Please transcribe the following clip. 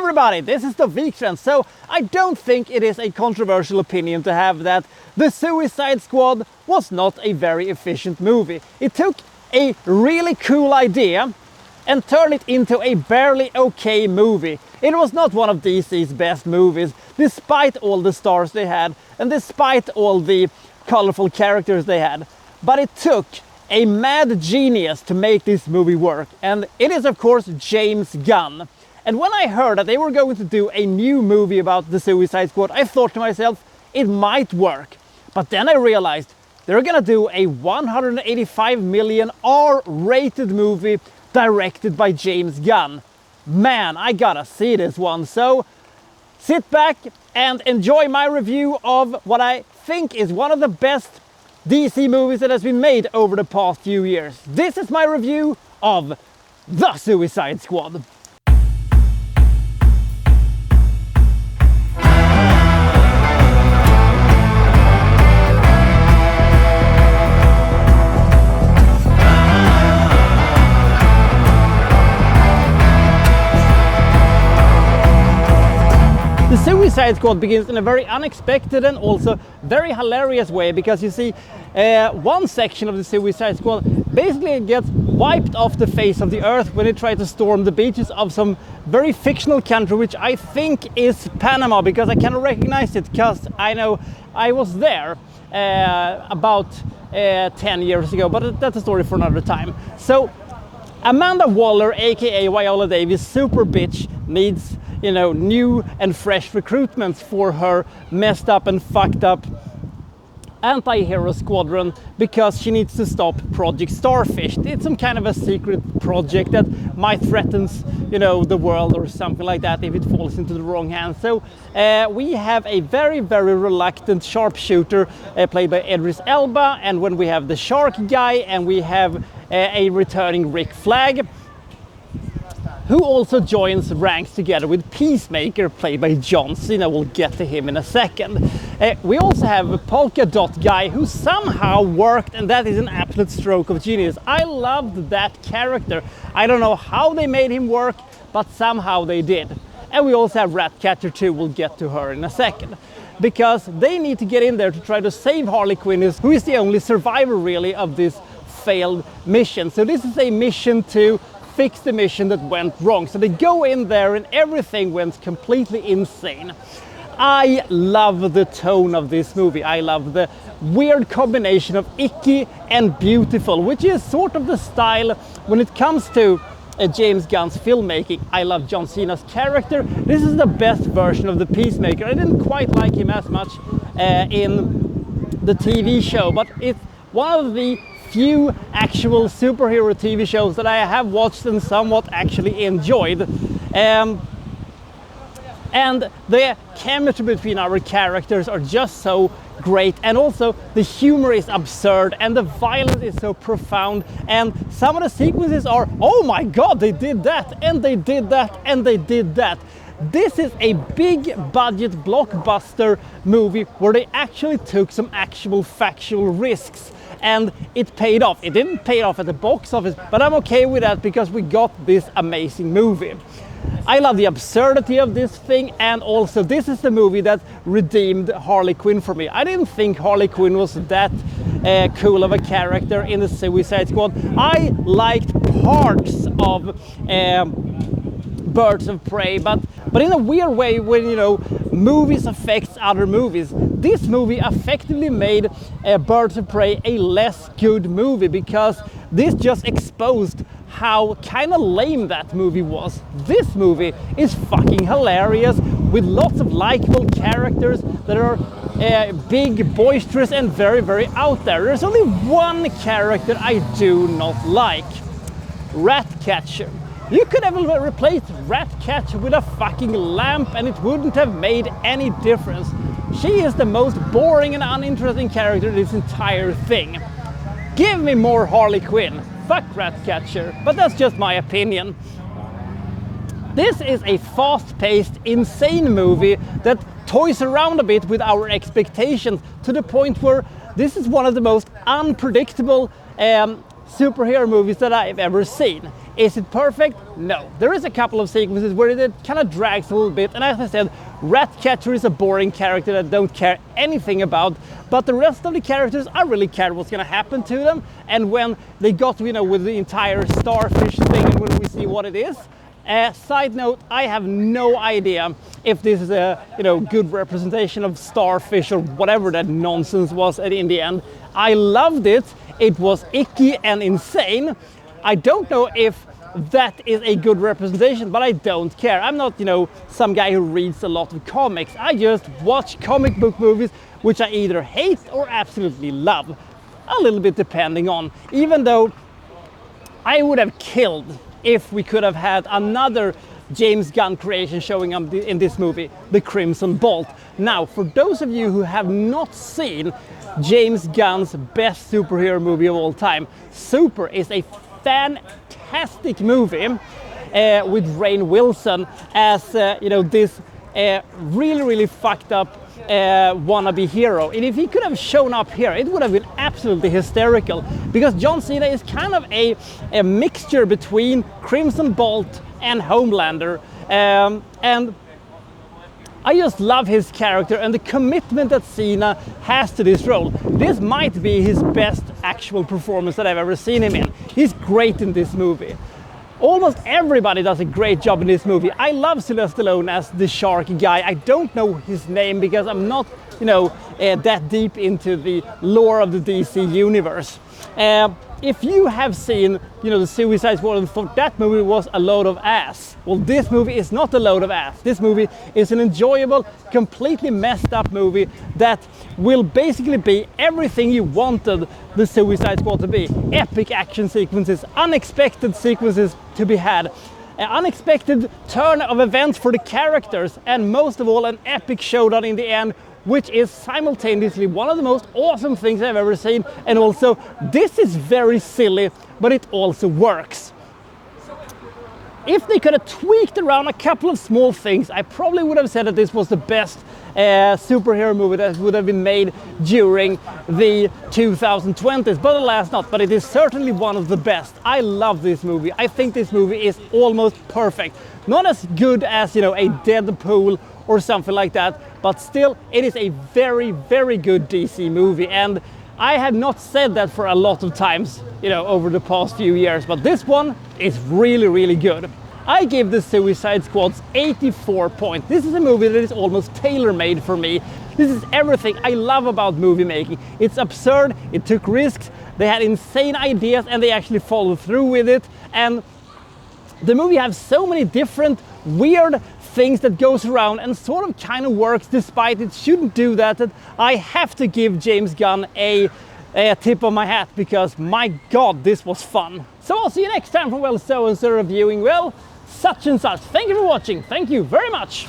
everybody, this is the Wikstrand. So I don't think it is a controversial opinion to have that The Suicide Squad was not a very efficient movie. It took a really cool idea and turned it into a barely okay movie. It was not one of DC's best movies, despite all the stars they had and despite all the colorful characters they had. But it took a mad genius to make this movie work, and it is of course James Gunn. And when I heard that they were going to do a new movie about the Suicide Squad, I thought to myself, it might work. But then I realized they're gonna do a 185 million R-rated movie directed by James Gunn. Man, I gotta see this one. So sit back and enjoy my review of what I think is one of the best DC movies that has been made over the past few years. This is my review of The Suicide Squad. The Suicide Squad begins in a very unexpected and also very hilarious way, because you see one section of the Suicide Squad basically gets wiped off the face of the earth when they try to storm the beaches of some very fictional country, which I think is Panama, because I kind of recognize it because I know I was there about 10 years ago, but that's a story for another time. So Amanda Waller, aka Viola Davis, super bitch, needs new and fresh recruitments for her messed up and fucked up anti-hero squadron, because she needs to stop Project Starfish. It's some kind of a secret project that might threaten, the world or something like that if it falls into the wrong hands. So we have a very, very reluctant sharpshooter played by Idris Elba, and when we have the shark guy, and we have a returning Rick Flag, who also joins ranks together with Peacemaker, played by John Cena. We'll get to him in a second. We also have a polka dot guy who somehow worked, and that is an absolute stroke of genius. I loved that character. I don't know how they made him work, but somehow they did. And we also have Ratcatcher 2, we'll get to her in a second. Because they need to get in there to try to save Harley Quinn, who is the only survivor really of this failed mission. So this is a mission to fix the mission that went wrong. So they go in there and everything went completely insane. I love the tone of this movie. I love the weird combination of icky and beautiful, which is sort of the style when it comes to James Gunn's filmmaking. I love John Cena's character. This is the best version of the Peacemaker. I didn't quite like him as much in the TV show, but it's one of the few actual superhero TV shows that I have watched and somewhat actually enjoyed. And the chemistry between our characters are just so great, and also the humor is absurd and the violence is so profound, and some of the sequences are, oh my god, they did that and they did that and they did that. This is a big budget blockbuster movie where they actually took some actual factual risks, and it paid off. It didn't pay off at the box office, but I'm okay with that because we got this amazing movie. I love the absurdity of this thing, and also this is the movie that redeemed Harley Quinn for me. I didn't think Harley Quinn was that cool of a character in the Suicide Squad. I liked parts of Birds of Prey, but in a weird way, when movies affects other movies, this movie effectively made Birds of Prey a less good movie, because this just exposed how kind of lame that movie was. This movie is fucking hilarious, with lots of likable characters that are big, boisterous, and very, very out there. There's only one character I do not like: Ratcatcher. You could have replaced Ratcatcher with a fucking lamp and it wouldn't have made any difference. She is the most boring and uninteresting character in this entire thing. Give me more Harley Quinn. Fuck Ratcatcher. But that's just my opinion. This is a fast-paced, insane movie that toys around a bit with our expectations, to the point where this is one of the most unpredictable superhero movies that I've ever seen. Is it perfect? No. There is a couple of sequences where it kind of drags a little bit, and as I said, Ratcatcher is a boring character that I don't care anything about, but the rest of the characters, I really care what's going to happen to them, and when they got, you know, with the entire starfish thing and when we see what it is. Side note, I have no idea if this is a, you know, good representation of starfish or whatever that nonsense was in the end. I loved it. It was icky and insane. I don't know if that is a good representation, but I don't care. I'm not, you know, some guy who reads a lot of comics. I just watch comic book movies, which I either hate or absolutely love. A little bit depending on, even though I would have killed if we could have had another James Gunn creation showing up in this movie, The Crimson Bolt. Now, for those of you who have not seen James Gunn's best superhero movie of all time, Super is a fantastic movie with Rainn Wilson as you know, this really fucked up wannabe hero. And if he could have shown up here, it would have been absolutely hysterical, because John Cena is kind of a mixture between Crimson Bolt and Homelander, and I just love his character and the commitment that Cena has to this role. This might be his best actual performance that I've ever seen him in. He's great in this movie. Almost everybody does a great job in this movie. I love Sylvester Stallone as the shark guy. I don't know his name because I'm not, you know, that deep into the lore of the DC universe. If you have seen, you know, the Suicide Squad and thought that movie was a load of ass, well, this movie is not a load of ass. This movie is an enjoyable, completely messed up movie that will basically be everything you wanted the Suicide Squad to be. Epic action sequences, unexpected sequences to be had, an unexpected turn of events for the characters, and most of all, an epic showdown in the end, which is simultaneously one of the most awesome things I've ever seen. And also, this is very silly, but it also works. If they could have tweaked around a couple of small things, I probably would have said that this was the best superhero movie that would have been made during the 2020s, but alas not. But it is certainly one of the best. I love this movie. I think this movie is almost perfect. Not as good as, you know, a Deadpool or something like that, but still, it is a very good DC movie, and I have not said that for a lot of times, you know, over the past few years, but this one is really good. I give the Suicide Squad's 84 points. This is a movie that is almost tailor-made for me. This is everything I love about movie making. It's absurd, it took risks, they had insane ideas, and they actually followed through with it, and the movie has so many different weird things that goes around and sort of kind of works despite it shouldn't do that I have to give James Gunn a tip of my hat, because my god, this was fun. So I'll see you next time from, well, so and so reviewing, well, such and such. Thank you for watching. Thank you very much.